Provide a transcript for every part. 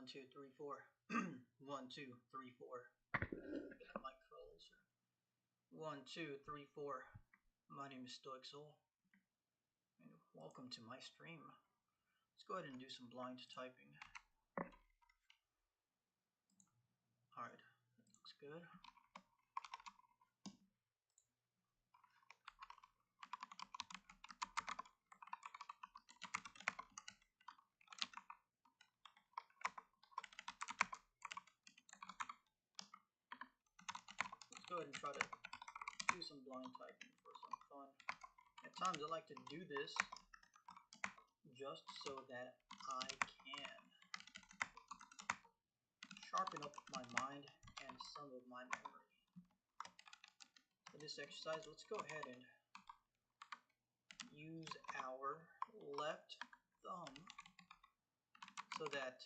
2, 3, 4. 1, 2, 3, 4. Get the mic closer. 1, 2, 3, 4. My name is Stoic Soul, and welcome to my stream. Let's go ahead and do some blind typing. Alright, that looks good. Let's go ahead and try to do some blind typing for some fun. At times I like to do this just so that I can sharpen up my mind and some of my memory. For this exercise, let's go ahead and use our left thumb so that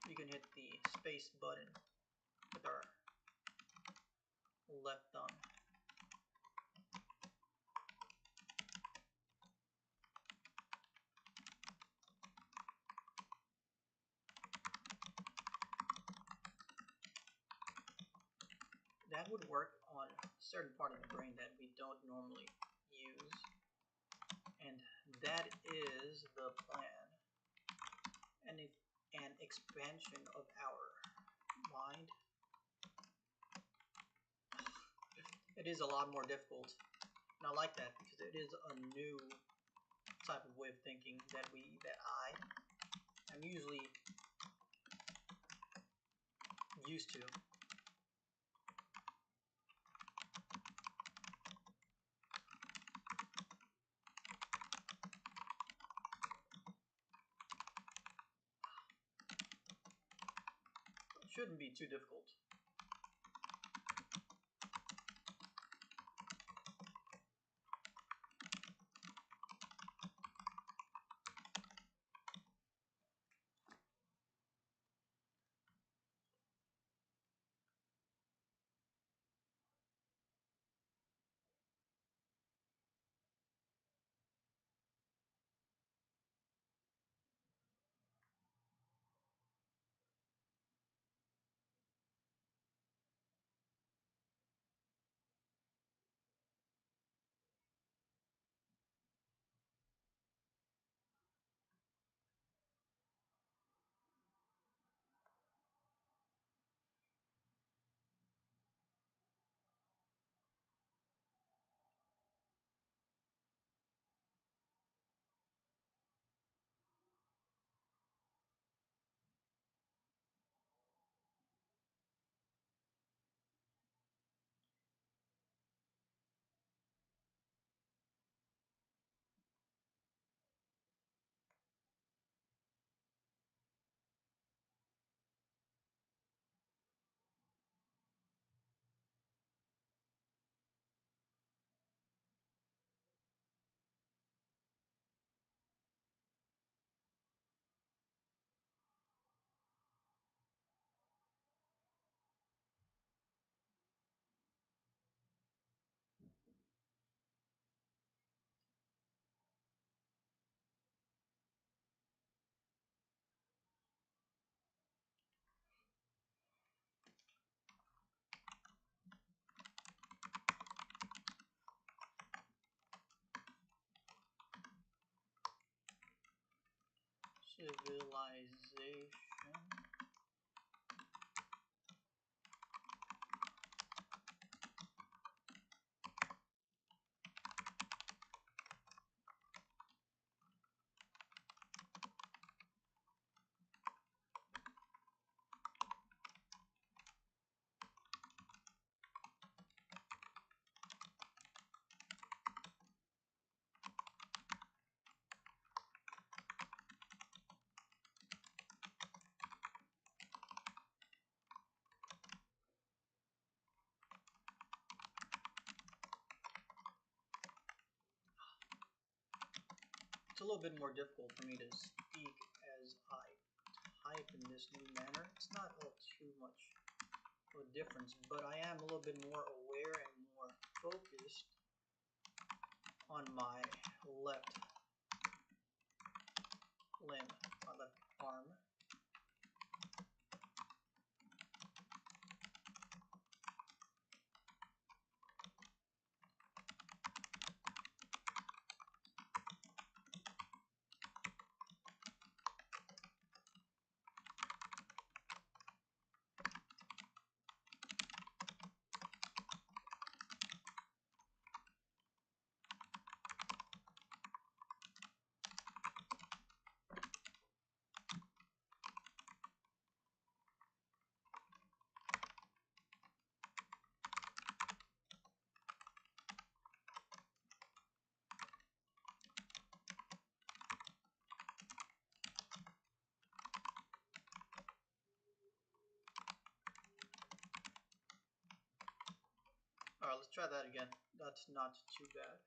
we can hit the space button with our left thumb. That would work on a certain part of the brain that we don't normally use, and that is the plan. And an expansion of our mind. It is a lot more difficult, and I like that because it is a new type of way of thinking that I am usually used to. It shouldn't be too difficult. Civilization. It's a little bit more difficult for me to speak as I type in this new manner. It's not all too much of a difference, but I am a little bit more aware and more focused on my left limb, my left arm. Alright, let's try that again. That's not too bad.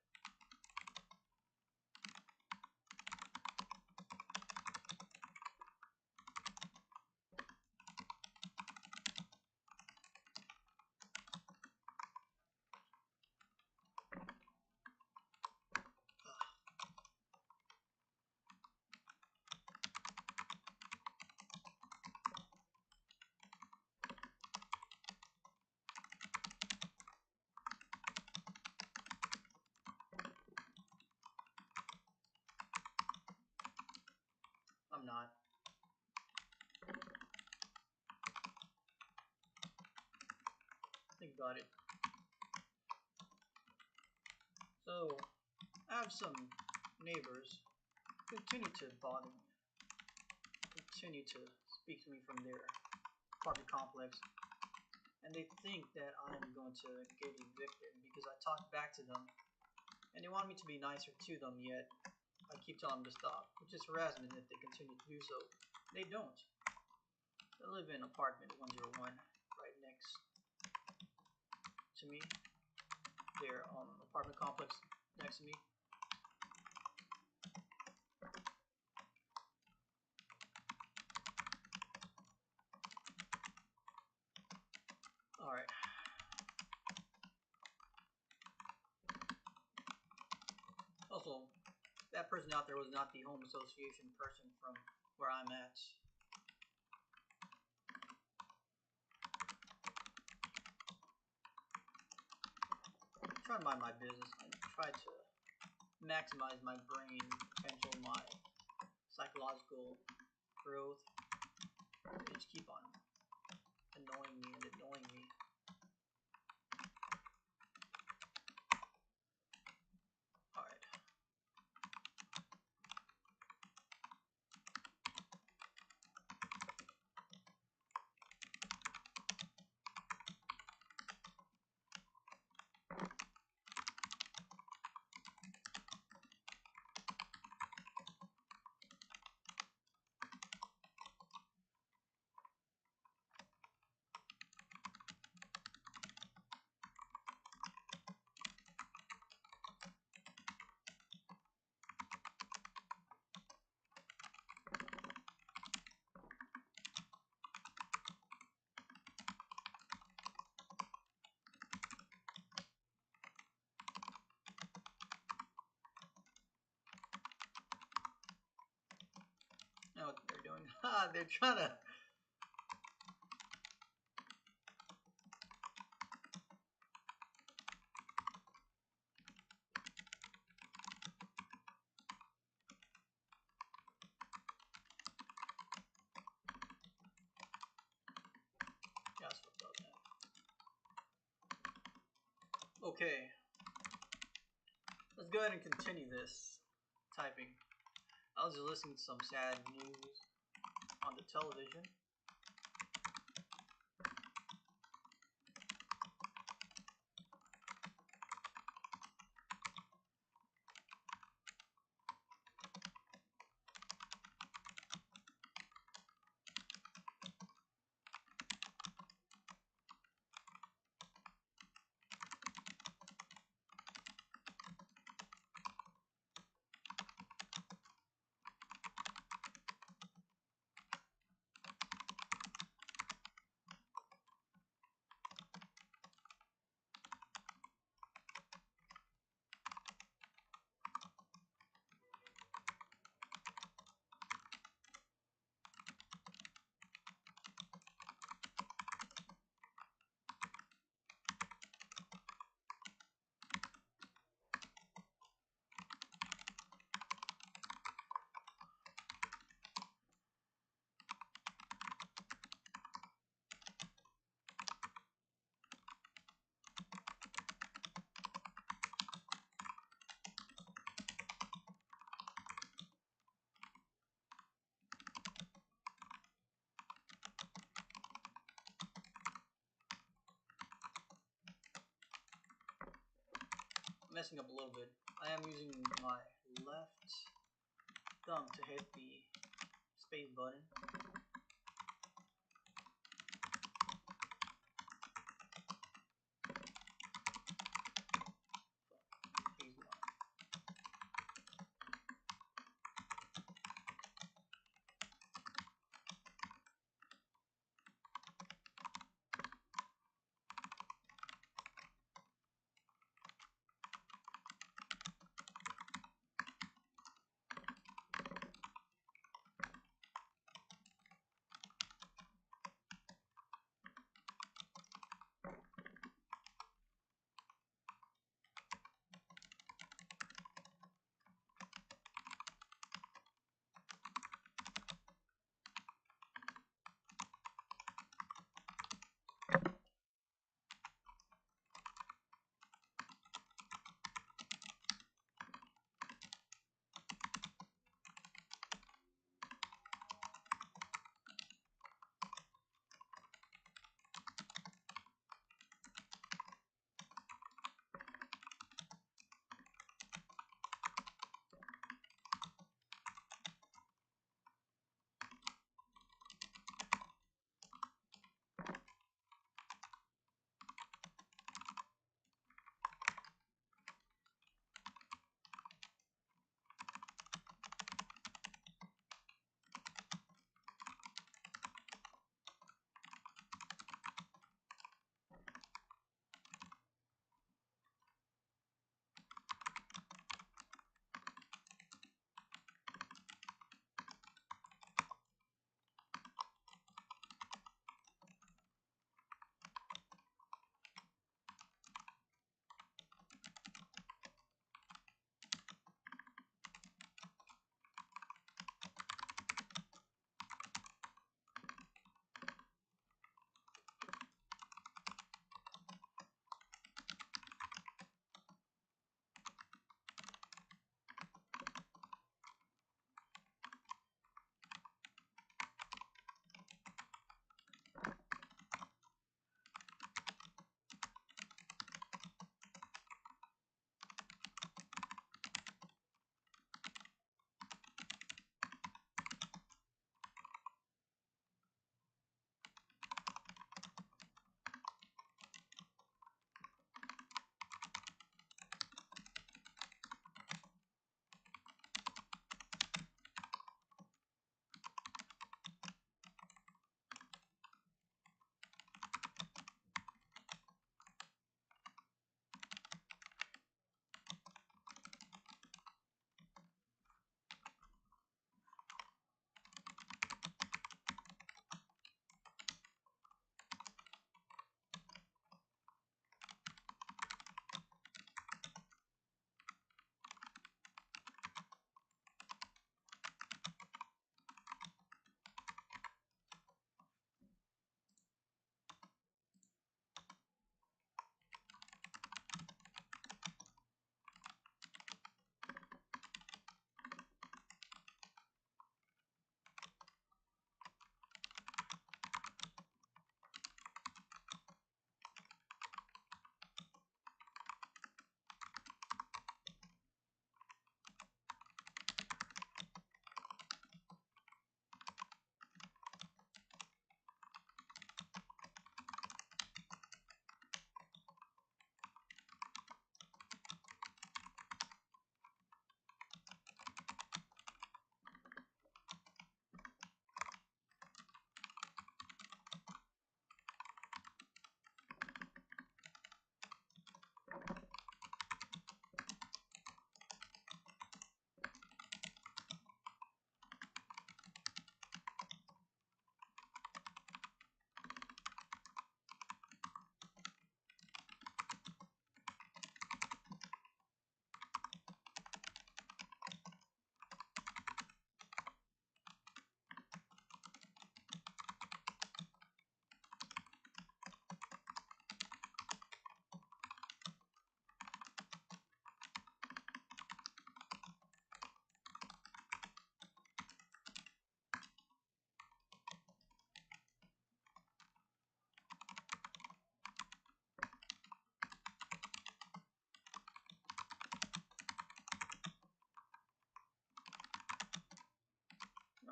I'm not. Think about it. So, I have some neighbors who continue to bother me, continue to speak to me from their apartment complex, and they think that I'm going to get evicted because I talk back to them, and they want me to be nicer to them, yet I keep telling them to stop, which is harassment if they continue to do so. They don't. They live in apartment 101, right next to me. Their apartment complex next to me. Alright. Also, that person out there was not the home association person from where I'm at. I try to mind my business. I try to maximize my brain potential, my psychological growth. They just keep on annoying me and annoying me. Alright. You know what they're doing? They're trying to. Yeah, that's what's up, man. Okay. Let's go ahead and continue this typing. I was just listening to some sad news on the television. Messing up a little bit. I am using my left thumb to hit the space button.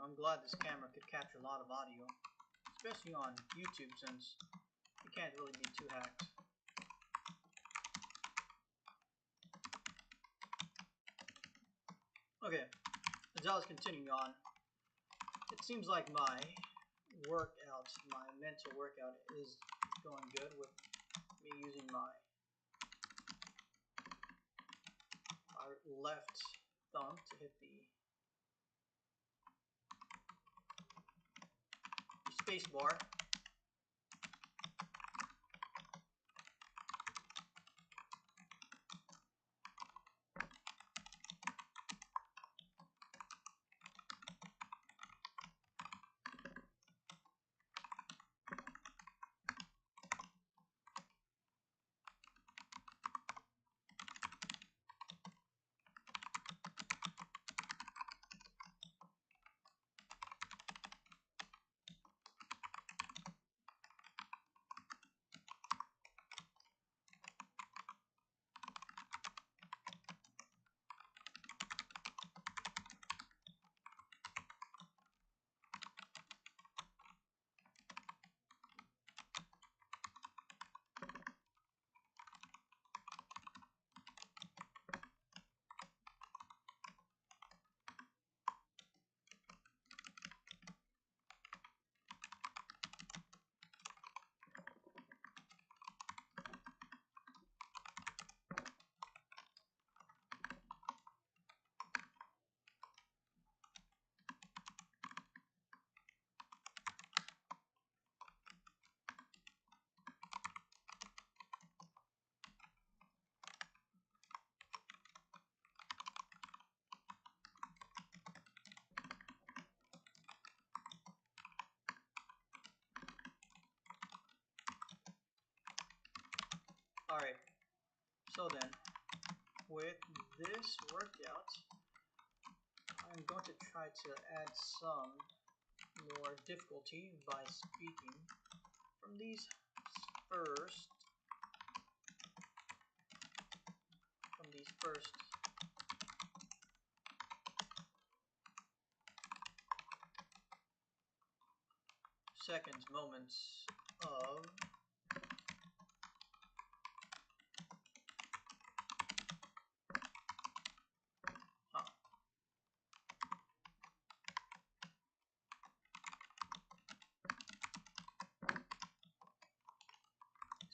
I'm glad this camera could capture a lot of audio, especially on YouTube since you can't really be too hacked. Okay, as I was continuing on, it seems like my mental workout is going good with me using my left thumb to hit the space bar. Alright, so then, with this workout, I'm going to try to add some more difficulty by speaking from these first seconds, moments of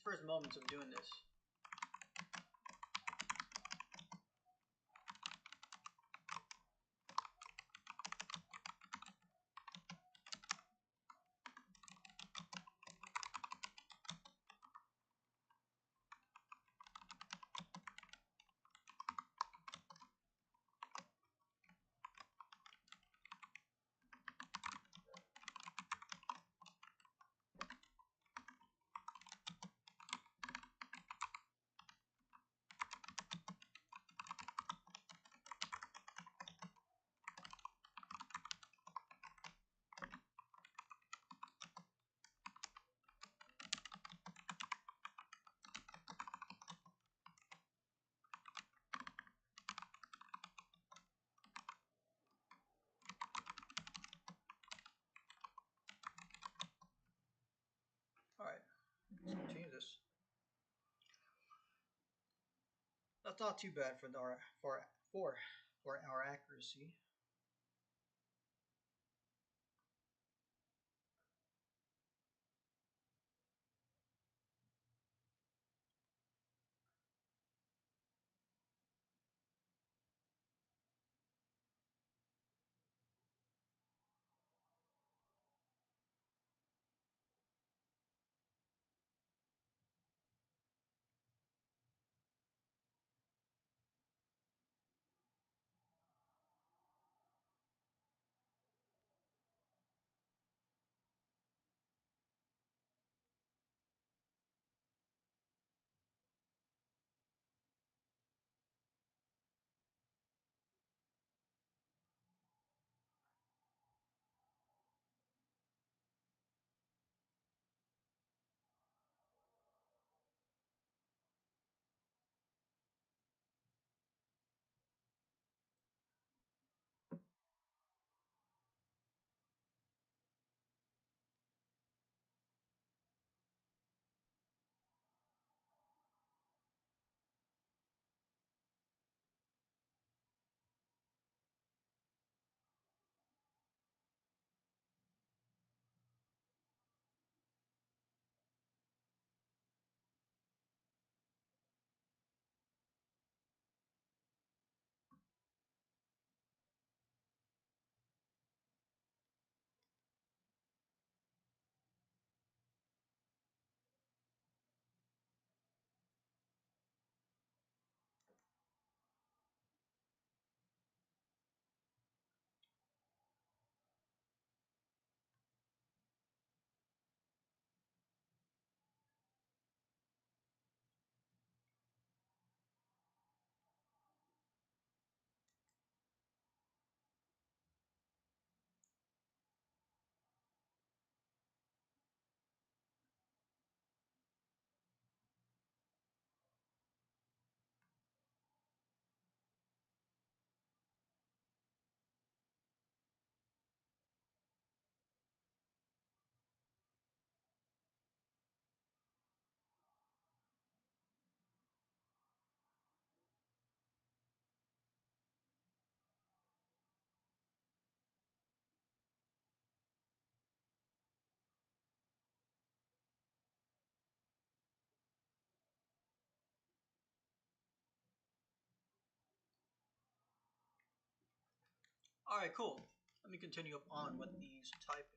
first moments of doing this. Alright, let's continue this. That's not too bad for our accuracy. Alright, cool. Let me continue up on with these typings.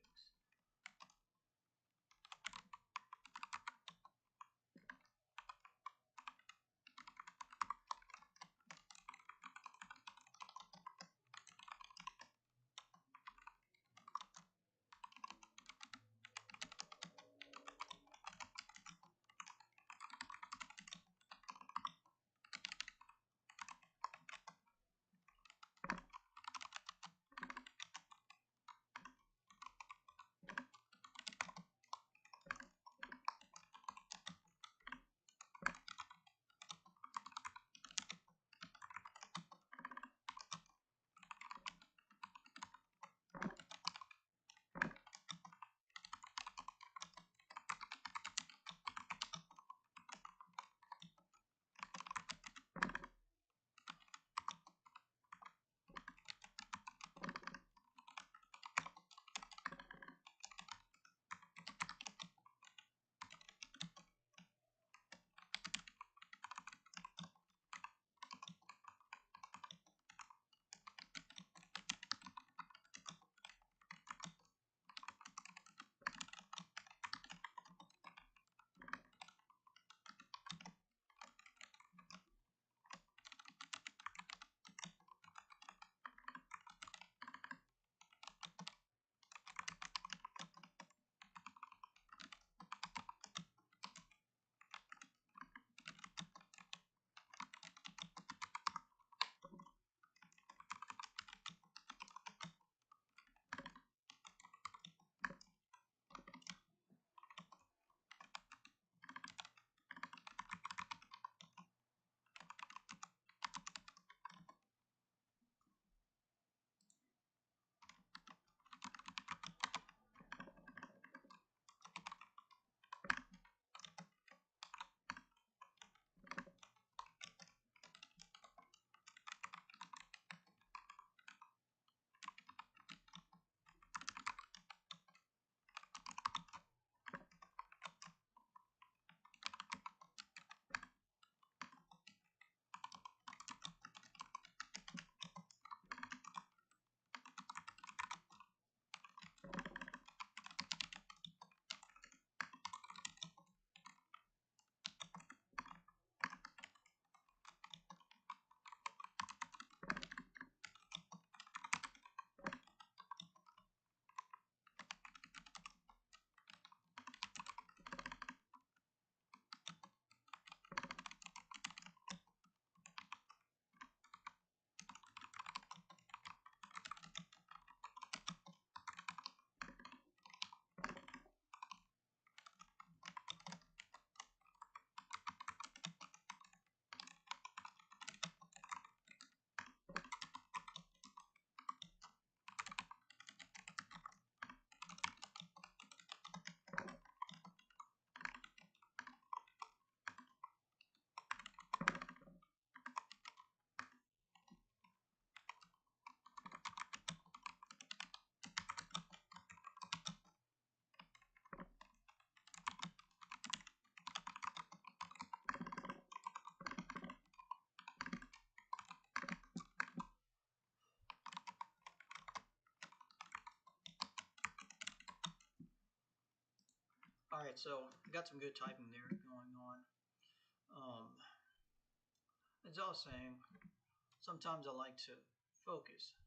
Alright, so got some good typing there going on. As I was saying, sometimes I like to focus,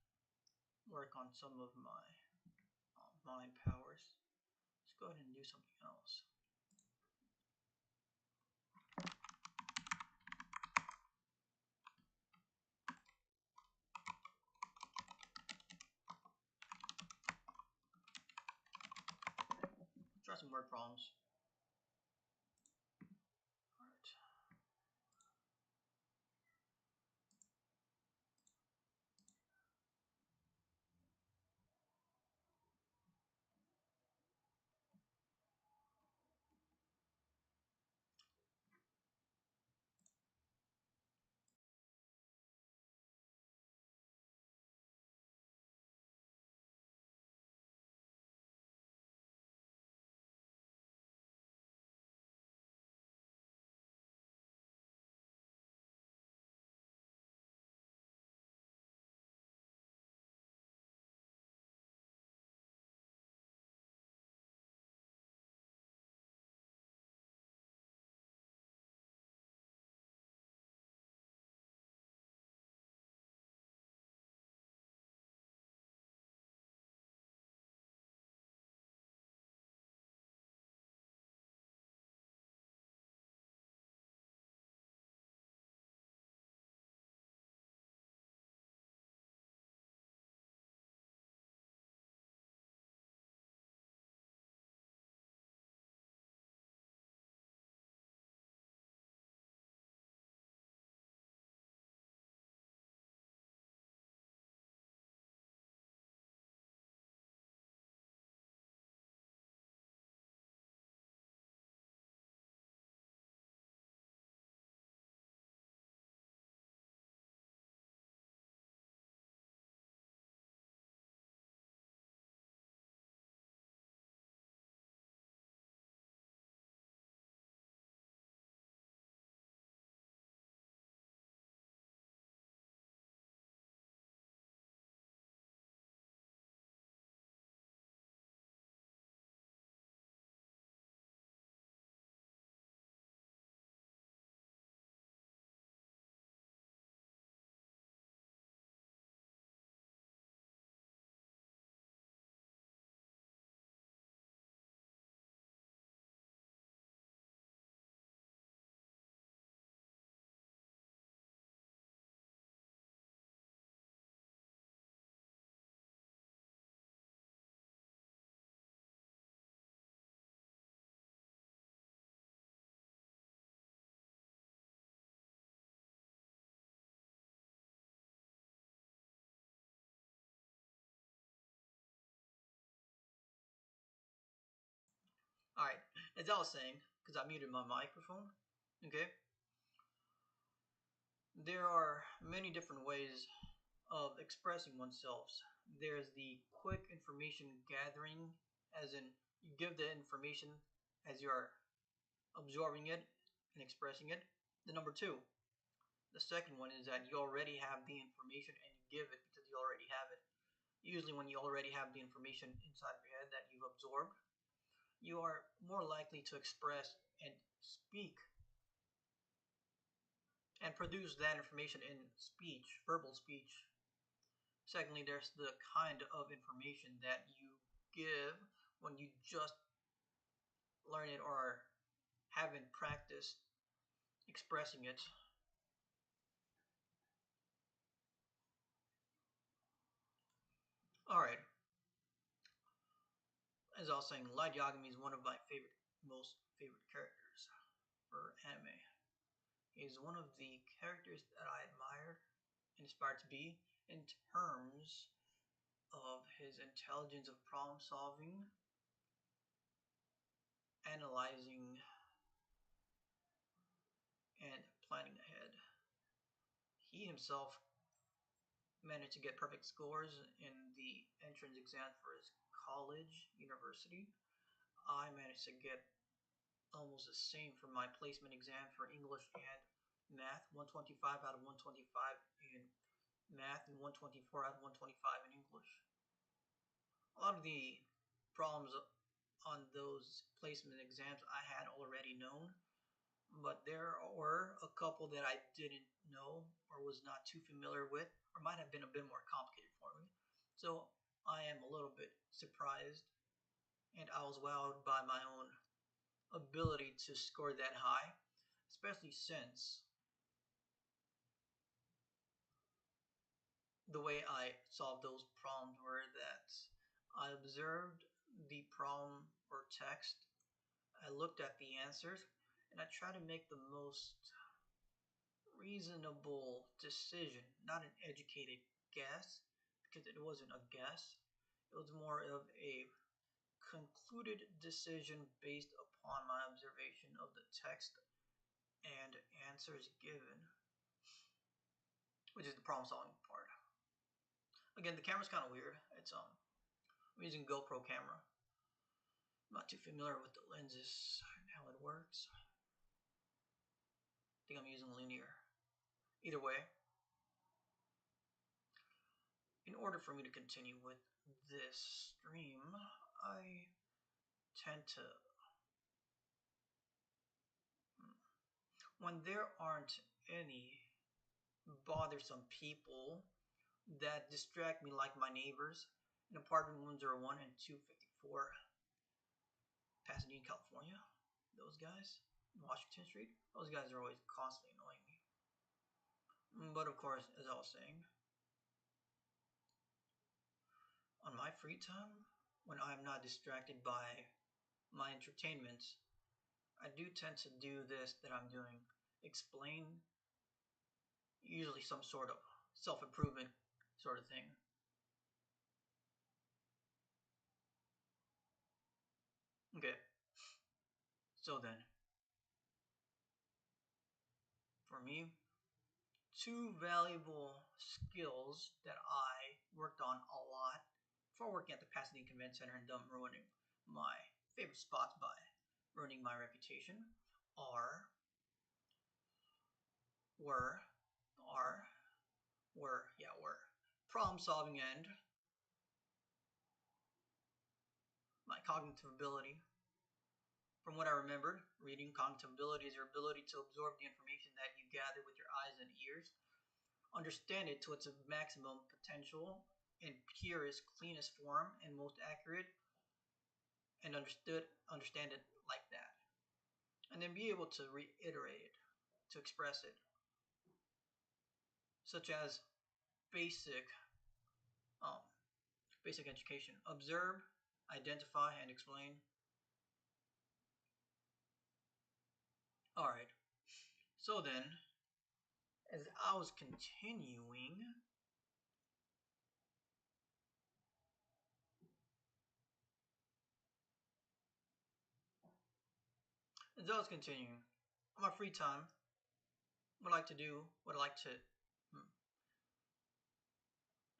work on some of my mind powers. Let's go ahead and do something else. Try some word problems. Alright, as I was saying, because I muted my microphone, okay, there are many different ways of expressing oneself. There's the quick information gathering, as in you give the information as you are absorbing it and expressing it. The number two, the second one is that you already have the information and you give it because you already have it. Usually, when you already have the information inside of your head that you've absorbed, you are more likely to express and speak and produce that information in speech, verbal speech. Secondly, there's the kind of information that you give when you just learn it or haven't practiced expressing it. Alright, as I was saying, Light Yagami is one of my most favorite characters for anime. He's one of the characters that I admire and aspire to be in terms of his intelligence of problem solving, analyzing, and planning ahead. He himself managed to get perfect scores in the entrance exam for his college, university. I managed to get almost the same for my placement exam for English and math, 125 out of 125 in math and 124 out of 125 in English. A lot of the problems on those placement exams I had already known, but there were a couple that I didn't know or was not too familiar with, or might have been a bit more complicated for me. So I am a little bit surprised, and I was wowed by my own ability to score that high, especially since the way I solved those problems were that I observed the problem or text, I looked at the answers, and I tried to make the most reasonable decision, not an educated guess, because it wasn't a guess. It was more of a concluded decision based upon my observation of the text and answers given, which is the problem solving part. Again, the camera's kind of weird. I'm using GoPro camera. I'm not too familiar with the lenses and how it works. I think I'm using linear. Either way, in order for me to continue with this stream, I tend to, when there aren't any bothersome people that distract me like my neighbors in apartment 101 and 254 Pasadena, California, those guys in Washington Street, those guys are always constantly annoying me. But of course, as I was saying, on my free time, when I'm not distracted by my entertainment, I do tend to do this that I'm doing. Explain usually some sort of self-improvement sort of thing. Okay, so then, for me, two valuable skills that I worked on a lot before working at the Pasadena Convention Center and dumb ruining my favorite spots by ruining my reputation are were are were problem solving and my cognitive ability. From what I remembered, reading cognitive ability is your ability to absorb the information that you gather with your eyes and ears, understand it to its maximum potential in purest, cleanest form and most accurate, and understand it like that, and then be able to reiterate it, to express it, such as basic um, basic education: observe, identify, and explain. All right. So then, as I was continuing, As I was continuing, on my free time, what I like to do, what I like to, hmm,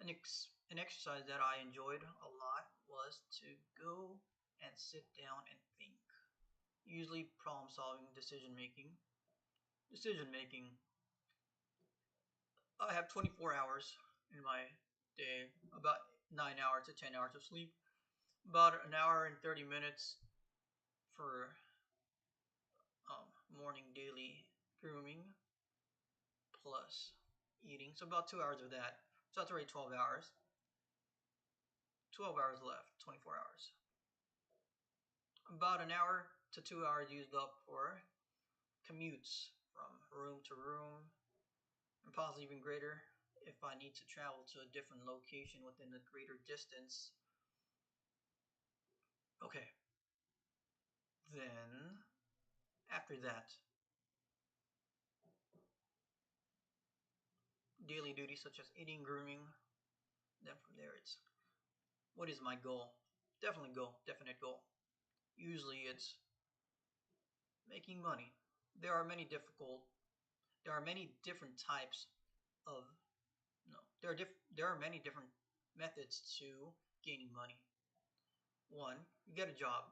an exercise that I enjoyed a lot was to go and sit down and think. Usually problem solving, decision making. Decision making. I have 24 hours in my day, about 9 hours to 10 hours of sleep, about an hour and 30 minutes for morning daily grooming plus eating. So about 2 hours of that. So that's already 12 hours. 12 hours left, 24 hours. About an hour to 2 hours used up for commutes from room to room, and possibly even greater if I need to travel to a different location within a greater distance. Okay, then after that, daily duties such as eating, grooming. Then from there, it's what is my goal? Definitely goal, definite goal. Usually, it's making money. There are many difficult. There are many different types of no. There are many different methods to gaining money. One, you get a job.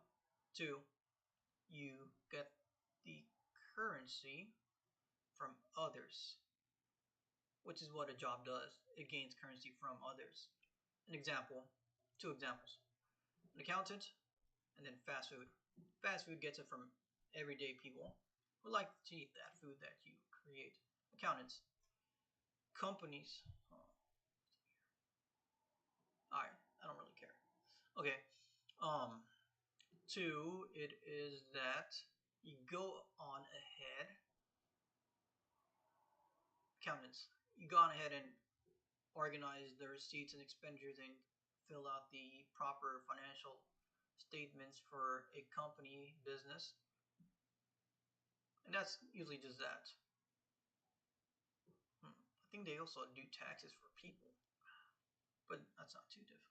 Two, you get the currency from others, which is what a job does. It gains currency from others. An example, two examples. An accountant and then fast food. Fast food gets it from everyday people who like to eat that food that you create. Accountants, companies. Alright, I don't really care. Okay. Um, Two, it is that you go on ahead. Accountants, you go on ahead and organize the receipts and expenditures and fill out the proper financial statements for a company business. And that's usually just that. I think they also do taxes for people, but that's not too difficult.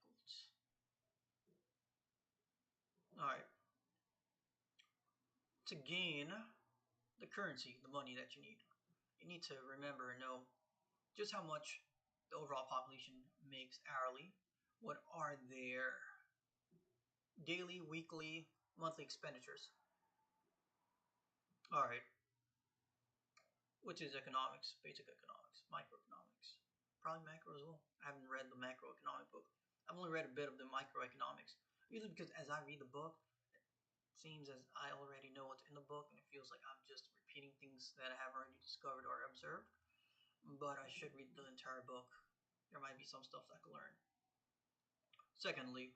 Alright. To gain the currency, the money that you need to remember and know just how much the overall population makes hourly. What are their daily, weekly, monthly expenditures? Alright. Which is economics, basic economics, microeconomics, probably macro as well. I haven't read the macroeconomic book. I've only read a bit of the microeconomics. Usually because as I read the book, it seems as I already know what's in the book and it feels like I'm just repeating things that I have already discovered or observed. But I should read the entire book. There might be some stuff I could learn. Secondly,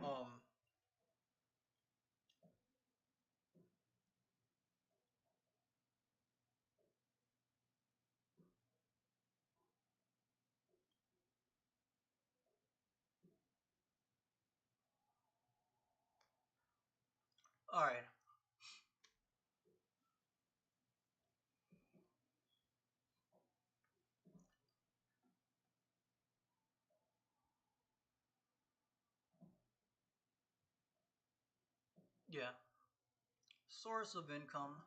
um, all right, yeah. Source of income,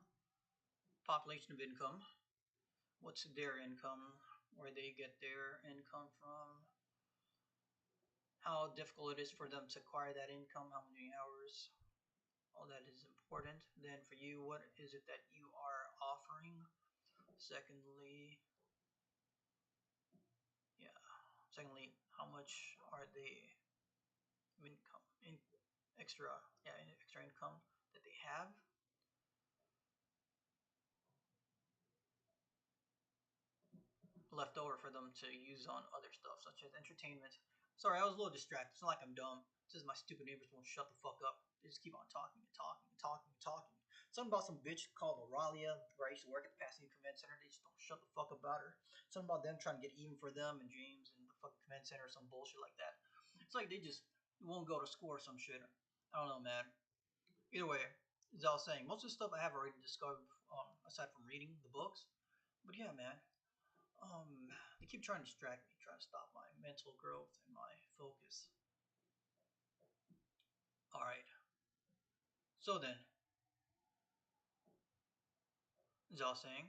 population of income. What's their income? Where they get their income from? How difficult it is for them to acquire that income? How many hours? All that is important. Then for you, what is it that you are offering? Secondly, yeah. Secondly, how much are they income in extra extra income that they have? Left over for them to use on other stuff such as entertainment. Sorry, I was a little distracted. It's not like I'm dumb. It's just my stupid neighbors won't shut the fuck up. They just keep on talking and talking and talking and talking. Something about some bitch called Aurelia, where I used to work at the Pasadena Command Center. They just don't shut the fuck about her. Something about them trying to get even for them and James and the fucking command center or some bullshit like that. It's like they just won't go to school or some shit. I don't know, man. Either way, as I was saying, most of the stuff I have already discovered aside from reading the books. But yeah, man, they keep trying to distract me, trying to stop my mental growth and my focus. All right. So then, as I was saying,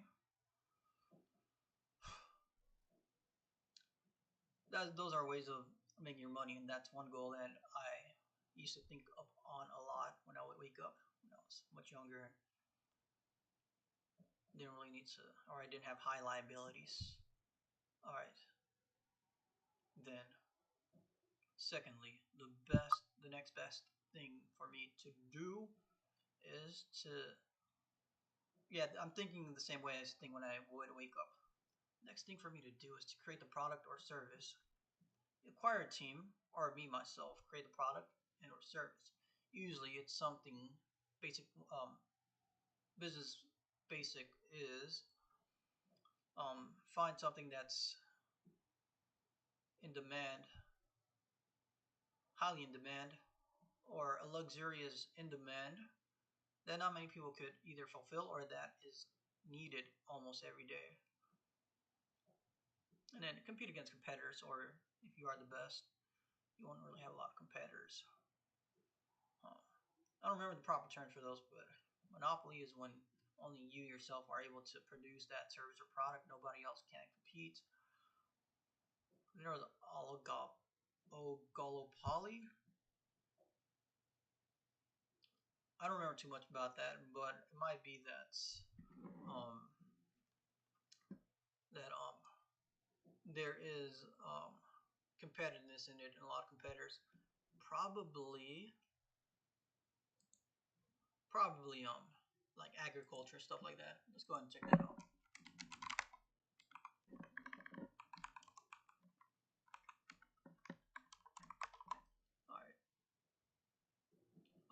those are ways of making your money, and that's one goal that I used to think of on a lot when I would wake up when I was much younger. Didn't really need to, or I didn't have high liabilities. All right, then secondly, the next best thing for me to do is to, yeah, I'm thinking the same way as I think when I would wake up. Next thing for me to do is to create the product or service. Acquire a team, or me myself, create the product and or service. Usually it's something basic, business basic is find something that's in demand, highly in demand, or a luxury is in demand that not many people could either fulfill or that is needed almost every day. And then compete against competitors, or if you are the best, you won't really have a lot of competitors. I don't remember the proper terms for those, but monopoly is when only you yourself are able to produce that service or product. Nobody else can compete. There was oligopoly. I don't remember too much about that, but it might be um, that there is competitiveness in it, and a lot of competitors probably probably like agriculture, stuff like that. Let's go ahead and check that out. All right.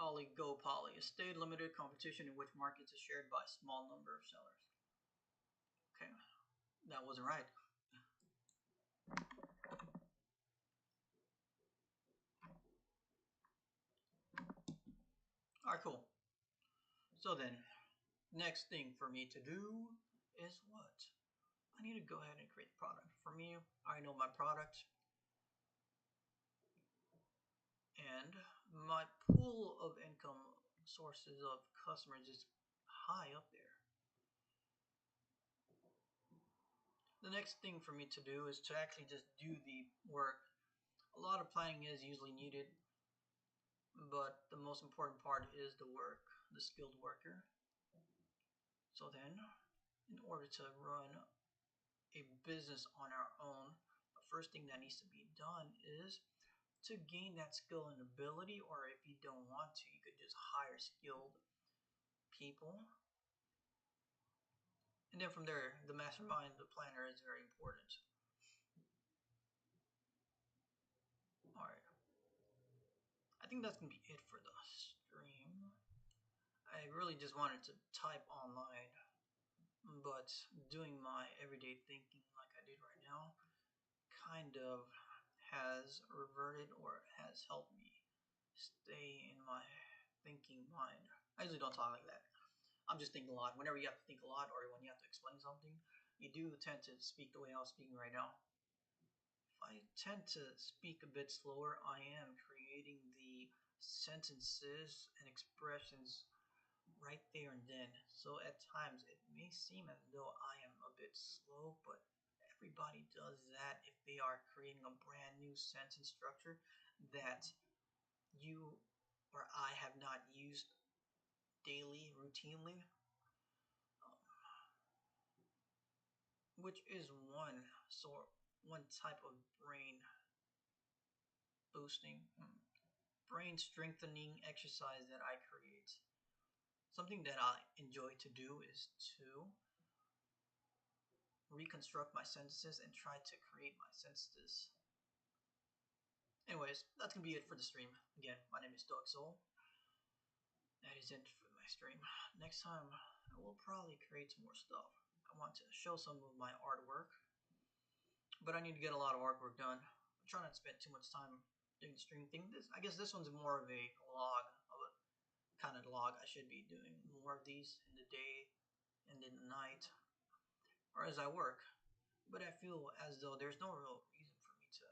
Oligopoly, a state limited competition in which markets are shared by a small number of sellers. Okay, that wasn't right. All right, cool. So then, next thing for me to do is what? I need to go ahead and create the product. For me, I know my product, and my pool of income sources of customers is high up there. The next thing for me to do is to actually just do the work. A lot of planning is usually needed, but the most important part is the work, the skilled worker. So then, in order to run a business on our own, the first thing that needs to be done is to gain that skill and ability, or if you don't want to, you could just hire skilled people. And then from there, the mastermind, the planner is very important. Alright, I think that's going to be it for the stream. I really just wanted to type online, but doing my everyday thinking like I did right now kind of has reverted or has helped me stay in my thinking mind. I usually don't talk like that. I'm just thinking a lot. Whenever you have to think a lot or when you have to explain something, you do tend to speak the way I was speaking right now. If I tend to speak a bit slower, I am creating the sentences and expressions right there and then. So at times it may seem as though I am a bit slow, but everybody does that if they are creating a brand new sentence structure that you or I have not used daily, routinely, which is one type of brain boosting, brain strengthening exercise that I create. Something that I enjoy to do is to reconstruct my sentences and try to create my sentences. Anyways, that's gonna be it for the stream. Again, my name is Dog Soul. That is it for my stream. Next time, I will probably create some more stuff. I want to show some of my artwork, but I need to get a lot of artwork done. I'm trying not to spend too much time doing the stream thing. I guess this one's more of a log, of a kind of log. I should be doing more of these in the day and in the night, or as I work. But I feel as though there's no real reason for me to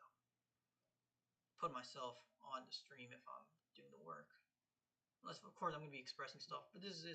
put myself on the stream if I'm doing the work. Unless, of course, I'm going to be expressing stuff, but this is